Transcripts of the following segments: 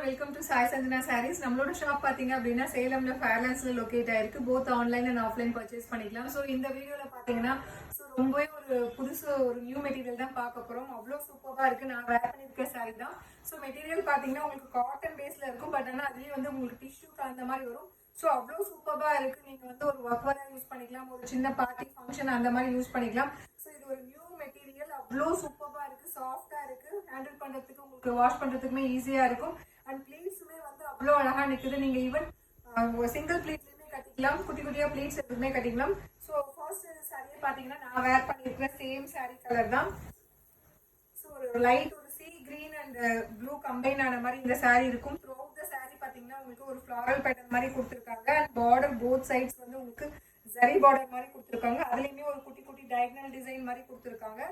Welcome to Sai Sanjana sarees. நம்மளோட shop பாத்தீங்க அப்படின்னா சேலம்ல ஃபேர்லாண்ட்ஸ்ல லொகேட் ஆயிருக்கு. Both online and offline purchase பண்ணிக்கலாம். ஸோ இந்த வீடியோல பாத்தீங்கன்னா ரொம்பவே ஒரு புதுசு ஒரு நியூ மெட்டீரியல் தான் பார்க்க போறோம். அவ்வளோ சூப்பரா இருக்கு. நான் வேர் பண்ணிருக்க சாரி தான். ஸோ மெட்டீரியல் பாத்தீங்கன்னா உங்களுக்கு காட்டன் பேஸ்ல இருக்கும். பட் ஆனால் அதுலயே வந்து உங்களுக்கு டிஷ்யூ அந்த மாதிரி வரும். ஸோ அவ்வளோ சூப்பரா இருக்கு. நீங்க வந்து ஒரு ஒர்க் வேர் யூஸ் பண்ணிக்கலாம், ஒரு சின்ன பார்ட்டி ஃபங்க்ஷன் அந்த மாதிரி யூஸ் பண்ணிக்கலாம். ஸோ இது ஒரு நியூ மெட்டீரியல், அவ்வளோ சூப்பரா இருக்கு, சாஃப்டா இருக்கு, ஹேண்டில் பண்றதுக்கு உங்களுக்கு வாஷ் பண்றதுக்குமே ஈஸியா இருக்கும். அண்ட் ப்ளீட்ஸுமே வந்து அவ்வளோ அழகா நிற்குது. நீங்க ஈவன் சிங்கிள் ப்ளீட்லயுமே கட்டிக்கலாம், குட்டி குட்டியா ப்ளீட்ஸ் எதுவுமே கட்டிக்கலாம். ஸோ ஃபர்ஸ்ட் சாரியே பாத்தீங்கன்னா நான் வேர் பண்ணிருக்கிற சேம் சாரி கலர் தான். ஸோ ஒரு லைட் ஒரு C green and blue combine ஆன மாதிரி இந்த சாரி இருக்கும். த்ரூ அவுட் த சாரி பாத்தீங்கன்னா உங்களுக்கு ஒரு ஃபிளாரல் பேட்டர்ன் மாதிரி கொடுத்துருக்காங்க. அண்ட் பார்டர் போத் சைட்ஸ் வந்து உங்களுக்கு ஜரி பார்டர் மாதிரி கொடுத்துருக்காங்க. அதுலயுமே ஒரு குட்டி குட்டி டயகனல் டிசைன் மாதிரி கொடுத்துருக்காங்க.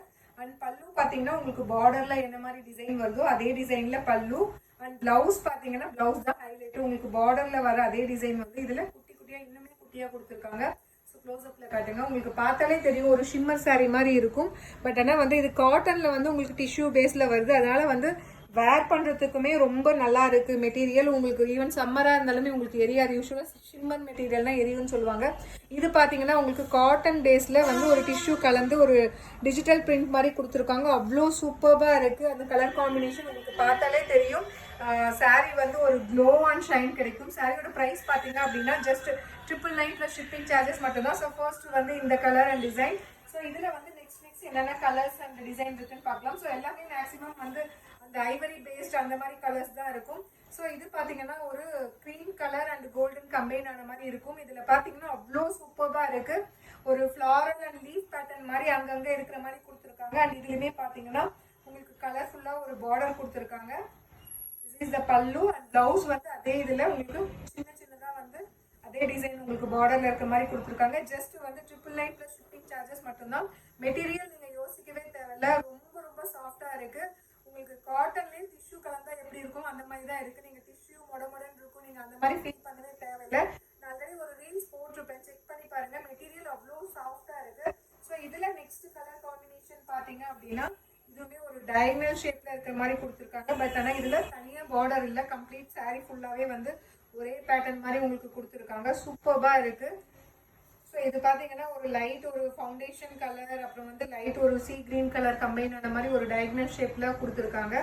அண்ட் பல்லு பாத்தீங்கன்னா உங்களுக்கு பார்டர்ல என்ன மாதிரி டிசைன் வருதோ அதே டிசைன்ல பல்லு. அண்ட் பிளவுஸ் பாத்தீங்கன்னா பிளவுஸ் தான் ஹைலைட். உங்களுக்கு பார்டர்ல வர அதே டிசைன் வந்து இதுல குட்டி குட்டியா இன்னுமே குட்டியா கொடுத்துருக்காங்க. ஸோ க்ளோஸ் அப்ல காட்டுங்க. உங்களுக்கு பார்த்தாலே தெரியும் ஒரு ஷிம்மர் சாரி மாதிரி இருக்கும். பட் ஆனால் வந்து இது காட்டன்ல வந்து உங்களுக்கு டிஷ்யூ பேஸ்ல வருது. அதனால வந்து வேர் பண்றதுக்குமே ரொம்ப நல்லா இருக்கு மெட்டீரியல். உங்களுக்கு ஈவன் சம்மரா இருந்தாலுமே உங்களுக்கு எரியாது. யூஸ்வலா ஷிம்மர் மெட்டீரியல்னா எரியும்னு சொல்லுவாங்க. இது பாத்தீங்கன்னா உங்களுக்கு காட்டன் பேஸ்ல வந்து ஒரு டிஷ்யூ கலந்து ஒரு டிஜிட்டல் பிரிண்ட் மாதிரி கொடுத்துருக்காங்க. அவ்வளோ சூப்பர்பா இருக்கு. அந்த கலர் காம்பினேஷன் உங்களுக்கு பார்த்தாலே தெரியும். சாரி வந்து ஒரு க்ளோ அண்ட் ஷைன் கிடைக்கும். சாரியோட பிரைஸ் பாத்தீங்க அப்படின்னா ஜஸ்ட் 999 பிளஸ் ஷிப்பிங் சார்ஜஸ் மட்டும் தான். ஸோ ஃபர்ஸ்ட் வந்து இந்த கலர் அண்ட் டிசைன். ஸோ இதுல வந்து நெக்ஸ்ட் என்னென்ன கலர்ஸ் அண்ட் டிசைன் இருக்குன்னு பார்க்கலாம். ஸோ எல்லாமே மேக்ஸிமம் வந்து அந்த ஐவரி பேஸ்ட் அந்த மாதிரி கலர்ஸ் தான் இருக்கும். ஸோ இது பாத்தீங்கன்னா ஒரு cream colour and golden combine ஆன மாதிரி இருக்கும். இதுல பாத்தீங்கன்னா அவ்வளோ சூப்பர்பா இருக்கு. ஒரு ஃபிளாரல் அண்ட் லீஃப் பேட்டர்ன் மாதிரி அங்கங்க இருக்கிற மாதிரி கொடுத்துருக்காங்க. அண்ட் இதுலயுமே பாத்தீங்கன்னா உங்களுக்கு கலர்ஃபுல்லா ஒரு பார்டர் கொடுத்துருக்காங்க. திஸ் த பல்லு. அண்ட் பிளவுஸ் வந்து அதே இதுல உங்களுக்கு சின்ன சின்னதா வந்து அதே டிசைன் உங்களுக்கு பார்டர்ல இருக்க மாதிரி கொடுத்துருக்காங்க. ஜஸ்ட் வந்து 999 பிளஸ் ஷிப்பிங் சார்ஜஸ் மட்டும்தான். மெட்டீரியல் நீங்க யோசிக்கவே தேவையில்ல. ரொம்ப ரொம்ப சாஃப்டா இருக்கு. உங்களுக்கு காட்டன்லயே டிஷ்யூ கலந்தா எப்படி இருக்கும் அந்த மாதிரி தான் இருக்கு. நீங்க டிஷ்யூ மொடமொடன்னு இருக்கும், நீங்க அந்த மாதிரி ஃபீல் பண்ணவே தேவையில்ல. நான் ஆல்ரெடி ஒரு ரீல்ஸ் போட்டிருப்பேன், செக் பண்ணி பாருங்க. மெட்டீரியல் அவ்வளோ சாஃப்டா இருக்கு. ஸோ இதுல நெக்ஸ்ட் கலர் காம்பினேஷன் பாத்தீங்க அப்படின்னா இதுவுமே ஒரு டயகனல் ஷேப்ல இருக்கிற மாதிரி கொடுத்துருக்காங்க. பட் ஆனா இதுல தனியா பார்டர் இல்ல, கம்ப்ளீட் சாரி ஃபுல்லாவே வந்து ஒரே பேட்டர்ன் மாதிரி உங்களுக்கு கொடுத்துருக்காங்க. சூப்பர்பா இருக்கு. ஸோ இது பாத்தீங்கன்னா ஒரு லைட் ஒரு ஃபவுண்டேஷன் கலர், அப்புறம் வந்து லைட் ஒரு சி கிரீன் கலர் கம்பைன் ஆன மாதிரி ஒரு டயகனல் ஷேப்ல கொடுத்துருக்காங்க.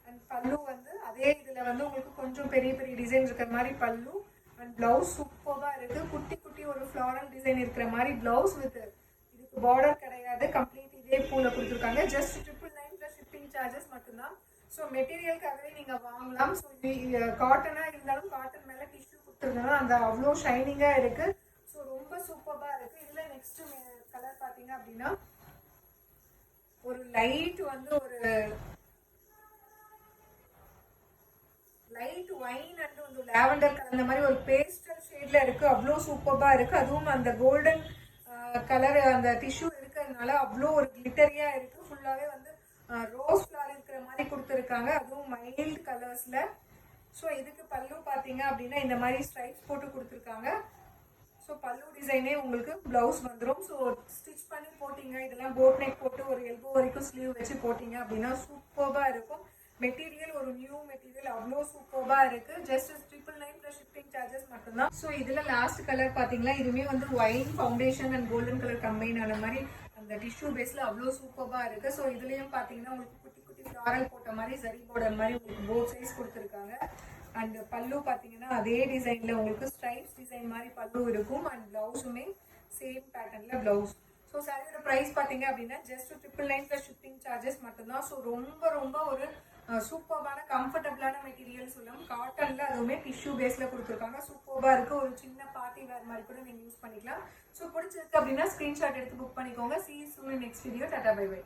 அண்ட் பல்லு வந்து அதே இதுல வந்து உங்களுக்கு கொஞ்சம் பெரிய பெரிய டிசைன் இருக்கிற மாதிரி பல்லு. அண்ட் பிளவுஸ் சூப்பர்பா இருக்கு. குட்டி குட்டி ஒரு ஃபிளாரல் டிசைன் இருக்கிற மாதிரி பிளவுஸ் வித் இதுக்கு பார்டர் கிடையாது, கம்ப்ளீட் இதே பூல கொடுத்துருக்காங்க. ஜஸ்ட் 999 பிளஸ் ஷிப்பிங் சார்ஜஸ் மட்டும்தான். ஸோ மெட்டீரியலுக்காகவே நீங்க வாங்கலாம். ஸோ இது காட்டனா இருந்தாலும் காட்டன் மேல டிஷ்யூ கொடுத்துருந்தாலும் அந்த அவ்வளோ ஷைனிங்கா இருக்கு. ஸோ ரொம்ப சூப்பர்பா இருக்கு. இதுல நெக்ஸ்ட் கலர் பாத்தீங்க அப்படின்னா ஒரு லைட் வந்து ஒரு லைட் ஒயின் அண்ட் வந்து லாவெண்டர் கலந்த மாதிரி ஒரு பேஸ்டல் ஷேட்ல இருக்கு. அவ்வளோ சூப்பர்பா இருக்கு. அதுவும் அந்த கோல்டன் கலர் அந்த டிஷ்யூ இருக்கிறதுனால அவ்வளோ ஒரு கிளிட்டரியா இருக்கு. ஃபுல்லாவே வந்து ரோஸ் ஃபிளவர் இருக்கிற மாதிரி கொடுத்துருக்காங்க. அதுவும் மைல்டு கலர்ஸ்ல. ஸோ இதுக்கு பல்லு பாத்தீங்க அப்படின்னா இந்த மாதிரி ஸ்ட்ரைப்ஸ் போட்டு கொடுத்துருக்காங்க. ஸோ பல்லு டிசைனே உங்களுக்கு பிளவுஸ் வந்துடும். ஸோ ஸ்டிச் பண்ணி போட்டீங்க, இதெல்லாம் போட் நெக் போட்டு ஒரு எல்போ வரைக்கும் ஸ்லீவ் வச்சு போட்டீங்க அப்படின்னா சூப்பர்பா இருக்கும். மெட்டீரியல் ஒரு நியூ மெட்டீரியல், அவ்வளோ சூப்பர்பா இருக்கு. ஜஸ்ட் 999 பிளஸ் ஷிப்பிங் சார்ஜஸ் மட்டும்தான். ஸோ இதுல லாஸ்ட் கலர் பாத்தீங்களா, இதுவுமே வந்து wine foundation and golden colour combine ஆன மாதிரி அந்த டிஷ்யூ பேஸ்ல அவ்வளோ சூப்பர்பா இருக்கு. ஸோ இதுலயும் பாத்தீங்கன்னா உங்களுக்கு குட்டி குட்டி ஃபிளாரல் போட்ட மாதிரி ஜரி பார்டர் மாதிரி உங்களுக்கு போத் சைஸ் கொடுத்துருக்காங்க. அண்ட் பல்லு பாத்தீங்கன்னா அதே டிசைன்ல உங்களுக்கு ஸ்ட்ரைப்ஸ் டிசைன் மாதிரி பல்லு இருக்கும். அண்ட் பிளவுஸுமே சேம் பேட்டர்ன்ல பிளவுஸ். ஸோ சாரியோட பிரைஸ் பாத்தீங்க அப்படின்னா ஜஸ்ட் 999 பிளஸ் ஷிப்பிங் சார்ஜஸ் மட்டும்தான். ஸோ ரொம்ப ரொம்ப ஒரு சூப்பர்பான கம்ஃபர்டபுளான மெட்டீரியல் சொல்லலாம். காட்டன்ல அதுவுமே டிஷ்யூ பேஸ்ல கொடுத்துருக்காங்க. சூப்பர்பா இருக்கு. ஒரு சின்ன பார்ட்டி வேர் மாதிரி கூட நீங்க யூஸ் பண்ணிக்கலாம். ஸோ பிடிச்சிருக்கு அப்படின்னா ஸ்கிரீன்ஷாட் எடுத்து புக் பண்ணிக்கோங்க. See you soon in next video. Tata bye bye.